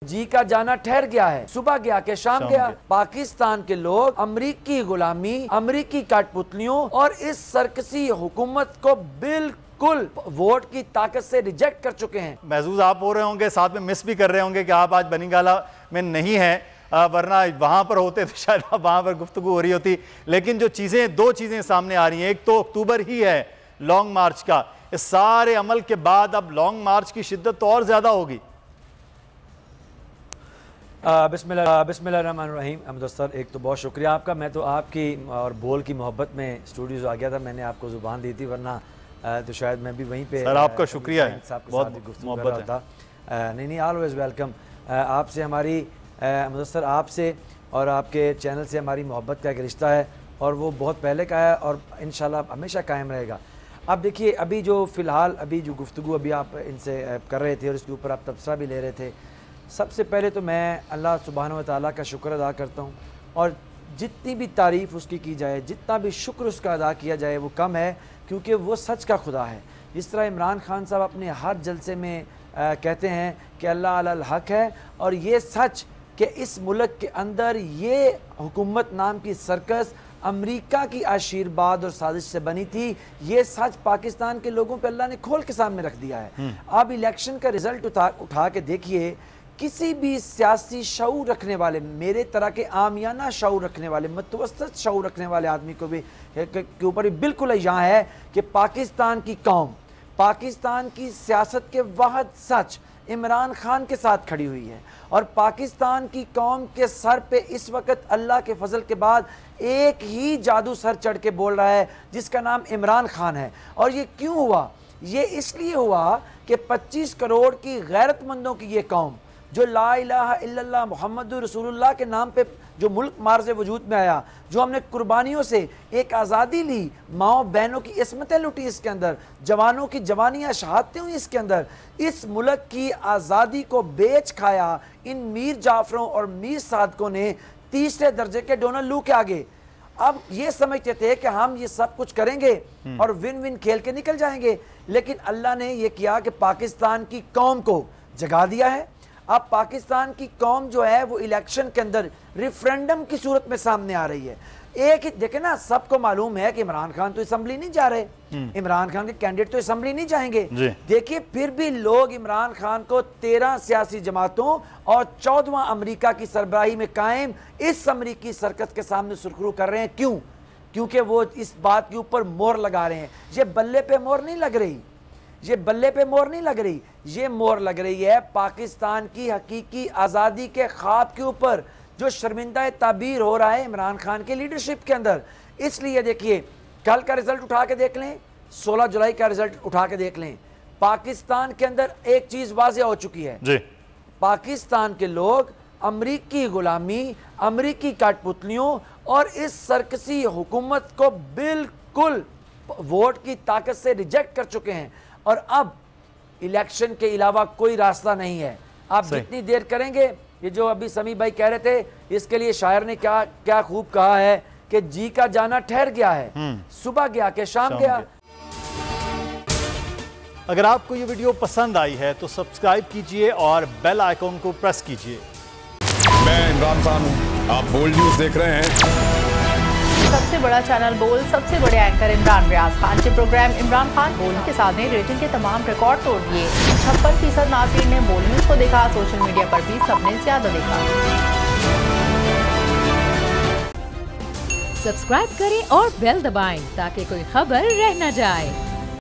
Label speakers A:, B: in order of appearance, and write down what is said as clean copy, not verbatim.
A: जी का जाना ठहर गया है, सुबह गया के शाम गया। पाकिस्तान के लोग अमरीकी गुलामी, अमरीकी कठपुतलियों और इस सरकसी हुकूमत को बिल्कुल वोट की ताकत से रिजेक्ट कर चुके हैं।
B: महसूस आप हो रहे होंगे, साथ में मिस भी कर रहे होंगे कि आप आज बनीगाला में नहीं हैं, वरना वहां पर होते तो शायद वहां पर गुफ्तगू हो रही होती। लेकिन जो चीजें, दो चीजें सामने आ रही हैं, एक तो अक्टूबर ही है लॉन्ग मार्च का, इस सारे अमल के बाद अब लॉन्ग मार्च की शिद्दत तो और ज्यादा होगी।
A: बिस्मिल्लाहिर्रहमानिर्रहीम। अहमद सर, एक तो बहुत शुक्रिया आपका। मैं तो आपकी और बोल की मोहब्बत में स्टूडियोज आ गया था, मैंने आपको जुबान दी थी, वरना तो शायद मैं भी वहीं पे।
B: सर आपका शुक्रिया है, बहुत मोहब्बत
A: था। नहीं, ऑलवेज वेलकम। आपसे हमारी अहमद सर, आपसे और आपके चैनल से हमारी मोहब्बत का एक रिश्ता है और वो बहुत पहले का है और इंशाल्लाह हमेशा कायम रहेगा। अब देखिए, अभी जो फ़िलहाल अभी जो गुफ्तगू अभी आप इनसे कर रहे थे और इसके ऊपर आप तबसरा भी ले रहे थे, सबसे पहले तो मैं अल्लाह सुब्हानहू व तआला का शुक्र अदा करता हूँ और जितनी भी तारीफ़ उसकी की जाए, जितना भी शुक्र उसका अदा किया जाए वो कम है, क्योंकि वो सच का खुदा है। जिस तरह इमरान खान साहब अपने हर जलसे में कहते हैं कि अल्लाह अलल हक है, और ये सच कि इस मुल्क के अंदर ये हुकूमत नाम की सर्कस अमेरिका की आशीर्वाद और साजिश से बनी थी, ये सच पाकिस्तान के लोगों पे अल्लाह ने खोल के सामने रख दिया है। अब इलेक्शन का रिजल्ट उठा के देखिए, किसी भी सियासी शऊर रखने वाले, मेरे तरह के आमियाना शऊर रखने वाले, मतवसत शऊर रखने वाले आदमी को भी के ऊपर बिल्कुल यहाँ है कि पाकिस्तान की कौम, पाकिस्तान की सियासत के वाहद सच इमरान खान के साथ खड़ी हुई है और पाकिस्तान की कौम के सर पे इस वक्त अल्लाह के फजल के बाद एक ही जादू सर चढ़ के बोल रहा है जिसका नाम इमरान खान है। और ये क्यों हुआ? ये इसलिए हुआ कि 25 करोड़ की गैरतमंदों की ये कौम जो ला इलाहा इल्लल्लाह मुहम्मदुर रसूलुल्लाह के नाम पे जो मुल्क मार्ज़ वजूद में आया, जो हमने कुर्बानियों से एक आज़ादी ली, माओ बहनों की इसमतें लुटी इसके अंदर, जवानों की जवानियाँ शहादतें हुई इसके अंदर, इस मुल्क की आज़ादी को बेच खाया इन मीर जाफरों और मीर सादकों ने तीसरे दर्जे के डोनाल्ड लू के आगे। अब ये समझते थे कि हम ये सब कुछ करेंगे और विन विन खेल के निकल जाएंगे, लेकिन अल्लाह ने यह किया कि पाकिस्तान की कौम को जगा दिया है। अब पाकिस्तान की कौम जो है वो इलेक्शन के अंदर रेफरेंडम की सूरत में सामने आ रही है। एक ही देखे ना, सबको मालूम है कि इमरान खान तो असेंबली नहीं जा रहे, इमरान खान के कैंडिडेट तो असेंबली नहीं जाएंगे। देखिए, फिर भी लोग इमरान खान को 13 सियासी जमातों और 14वां अमेरिका की सरबराही में कायम इस अमेरिकी सर्कस के सामने सुरखरू कर रहे हैं। क्यों? क्योंकि वो इस बात के ऊपर मोहर लगा रहे हैं। ये बल्ले पे मोहर नहीं लग रही, ये बल्ले पे मोहर नहीं लग रही, ये मोहर लग रही है पाकिस्तान की हकीकी आज़ादी के ख्वाब के ऊपर, जो शर्मिंदा ताबीर हो रहा है इमरान खान के लीडरशिप के अंदर। इसलिए देखिए, कल का रिजल्ट उठा के देख लें, 16 जुलाई का रिजल्ट उठा के देख लें, पाकिस्तान के अंदर एक चीज वाज़ेह हो चुकी है जी। पाकिस्तान के लोग अमरीकी गुलामी, अमरीकी कठपुतलियों और इस सरकसी हुकूमत को बिल्कुल वोट की ताकत से रिजेक्ट कर चुके हैं और अब इलेक्शन के अलावा कोई रास्ता नहीं है। आप जितनी देर करेंगे, ये जो अभी समी भाई कह रहे थे, इसके लिए शायर ने क्या क्या खूब कहा है कि जी का जाना ठहर गया है, सुबह गया के शाम गया।
B: अगर आपको ये वीडियो पसंद आई है तो सब्सक्राइब कीजिए और बेल आइकॉन को प्रेस कीजिए।
C: मैं इमरान खान हूं, आप बोल्ड न्यूज देख रहे हैं।
D: सबसे बड़ा चैनल बोल, सबसे बड़े एंकर इमरान रियाज खान के प्रोग्राम इमरान खान बोल के साथ ने रेटिंग के तमाम रिकॉर्ड तोड़ दिए। 56% नाज़रीन ने बोल न्यूज को देखा, सोशल मीडिया पर भी सबने ज्यादा देखा।
E: सब्सक्राइब करें और बेल दबाएं ताकि कोई खबर रह न जाए।